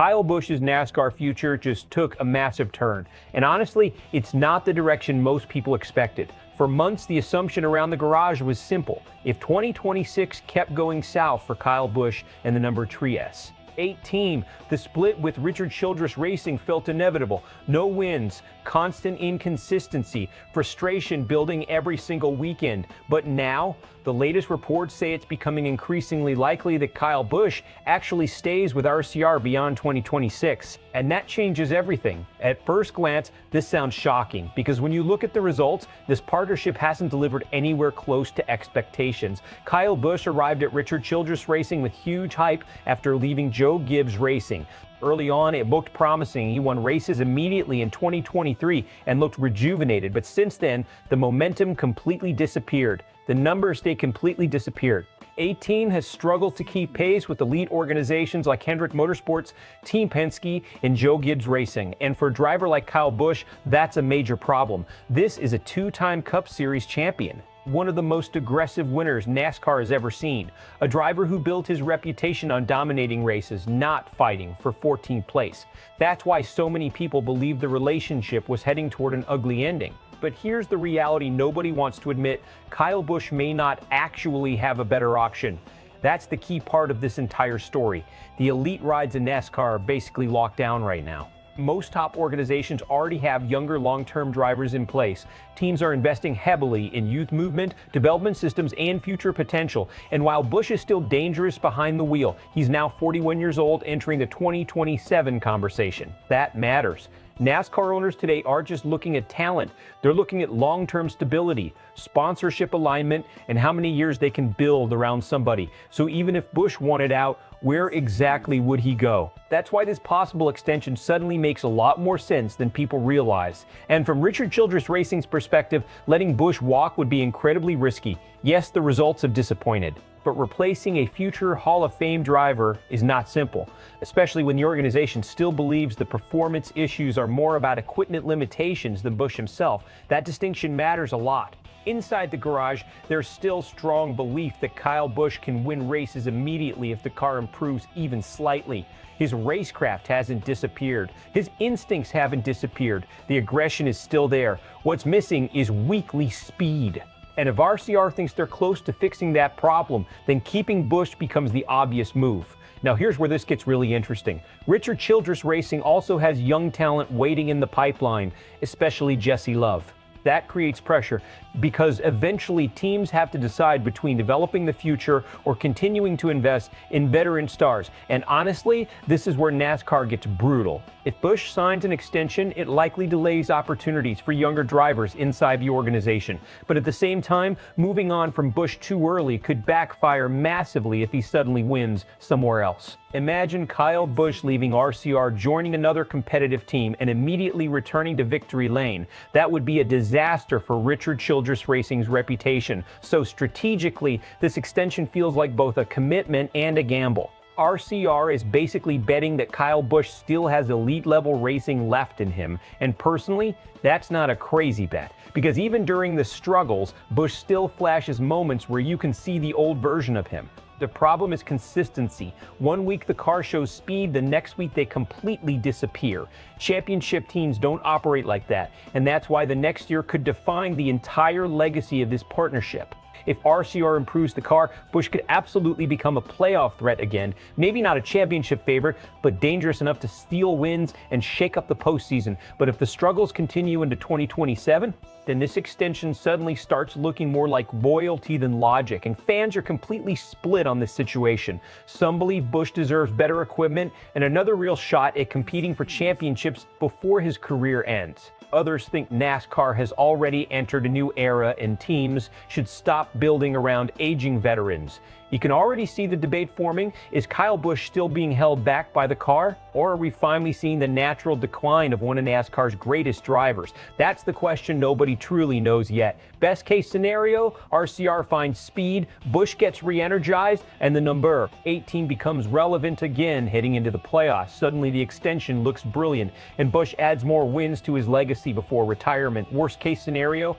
Kyle Busch's NASCAR future just took a massive turn. And honestly, it's not the direction most people expected. For months, the assumption around the garage was simple. If 2026 kept going south for Kyle Busch and the number Trieste. 18, the split with Richard Childress Racing felt inevitable. No wins, constant inconsistency, frustration building every single weekend. But now, the latest reports say it's becoming increasingly likely that Kyle Busch actually stays with RCR beyond 2026. And that changes everything. At first glance, this sounds shocking because when you look at the results, this partnership hasn't delivered anywhere close to expectations. Kyle Busch arrived at Richard Childress Racing with huge hype after leaving Gibbs Racing. Early on, it looked promising. He won races immediately in 2023 and looked rejuvenated. But since then, the momentum completely disappeared. The numbers, they completely disappeared. 18 has struggled to keep pace with elite organizations like Hendrick Motorsports, Team Penske, and Gibbs Racing. And for a driver like Kyle Busch, that's a major problem. This is a two-time Cup Series champion. One of the most aggressive winners NASCAR has ever seen. A driver who built his reputation on dominating races, not fighting for 14th place. That's why so many people believe the relationship was heading toward an ugly ending. But here's the reality nobody wants to admit. Kyle Busch may not actually have a better option. That's the key part of this entire story. The elite rides in NASCAR are basically locked down right now. Most top organizations already have younger long-term drivers in place. Teams are investing heavily in youth movement, development systems, and future potential. And while Busch is still dangerous behind the wheel, he's now 41 years old, entering the 2027 conversation. That matters. NASCAR owners today aren't just looking at talent. They're looking at long-term stability, sponsorship alignment, and how many years they can build around somebody. So even if Busch wanted out, where exactly would he go? That's why this possible extension suddenly makes a lot more sense than people realize. And from Richard Childress Racing's perspective, letting Busch walk would be incredibly risky. Yes, the results have disappointed. But replacing a future Hall of Fame driver is not simple, especially when the organization still believes the performance issues are more about equipment limitations than Busch himself. That distinction matters a lot. Inside the garage, there's still strong belief that Kyle Busch can win races immediately if the car improves even slightly. His racecraft hasn't disappeared. His instincts haven't disappeared. The aggression is still there. What's missing is weekly speed. And if RCR thinks they're close to fixing that problem, then keeping Busch becomes the obvious move. Now here's where this gets really interesting. Richard Childress Racing also has young talent waiting in the pipeline, especially Jesse Love. That creates pressure because eventually teams have to decide between developing the future or continuing to invest in veteran stars. And honestly, this is where NASCAR gets brutal. If Busch signs an extension, it likely delays opportunities for younger drivers inside the organization. But at the same time, moving on from Busch too early could backfire massively if he suddenly wins somewhere else. Imagine Kyle Busch leaving RCR, joining another competitive team, and immediately returning to victory lane. That would be a disaster for Richard Childress Racing's reputation. So strategically, this extension feels like both a commitment and a gamble. RCR is basically betting that Kyle Busch still has elite level racing left in him. And personally, that's not a crazy bet. Because even during the struggles, Busch still flashes moments where you can see the old version of him. The problem is consistency. One week the car shows speed, the next week they completely disappear. Championship teams don't operate like that, and that's why the next year could define the entire legacy of this partnership. If RCR improves the car, Busch could absolutely become a playoff threat again. Maybe not a championship favorite, but dangerous enough to steal wins and shake up the postseason. But if the struggles continue into 2027, then this extension suddenly starts looking more like loyalty than logic, and fans are completely split on this situation. Some believe Busch deserves better equipment and another real shot at competing for championships before his career ends. Others think NASCAR has already entered a new era and teams should stop building around aging veterans. You can already see the debate forming. Is Kyle Busch still being held back by the car? Or are we finally seeing the natural decline of one of NASCAR's greatest drivers? That's the question nobody truly knows yet. Best case scenario, RCR finds speed, Busch gets re-energized, and the number 18 becomes relevant again heading into the playoffs. Suddenly the extension looks brilliant, and Busch adds more wins to his legacy before retirement. Worst case scenario,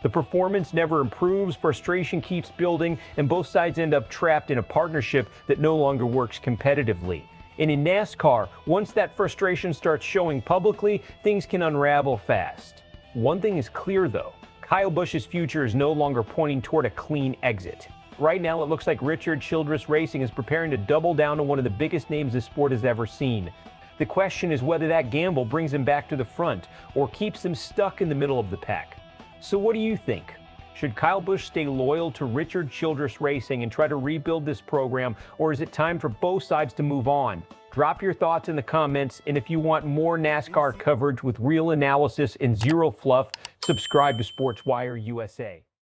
the performance never improves, frustration keeps building, and both sides end up trapped in a partnership that no longer works competitively. And in NASCAR, once that frustration starts showing publicly, things can unravel fast. One thing is clear though, Kyle Busch's future is no longer pointing toward a clean exit. Right now, it looks like Richard Childress Racing is preparing to double down on one of the biggest names the sport has ever seen. The question is whether that gamble brings him back to the front or keeps him stuck in the middle of the pack. So what do you think? Should Kyle Busch stay loyal to Richard Childress Racing and try to rebuild this program, or is it time for both sides to move on? Drop your thoughts in the comments, and if you want more NASCAR coverage with real analysis and zero fluff, subscribe to SportsWire USA.